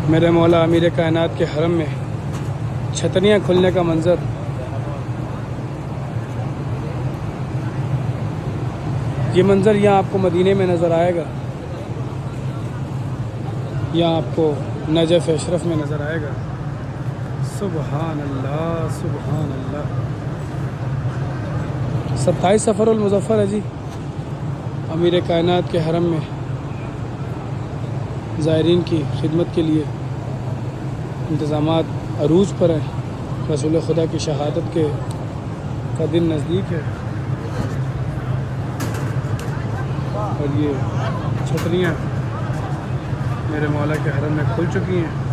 मेरे मौला अमीर कायनात के हरम में छतरियाँ खुलने का मंज़र, ये मंज़र यहाँ आपको मदीने में नज़र आएगा, यहाँ आपको नजफ़ अशरफ में नज़र आएगा। सुबहान अल्लाह सुबहान अल्लाह। 27 सफ़रुल मुज़फ़्फ़र है जी। अमीर कायनात के हरम में ज़ायरीन की खिदमत के लिए इंतज़ामात अरूज पर हैं। रसूल खुदा की शहादत का दिन नज़दीक है और ये छतरियाँ मेरे मौला के हरम में खुल चुकी हैं।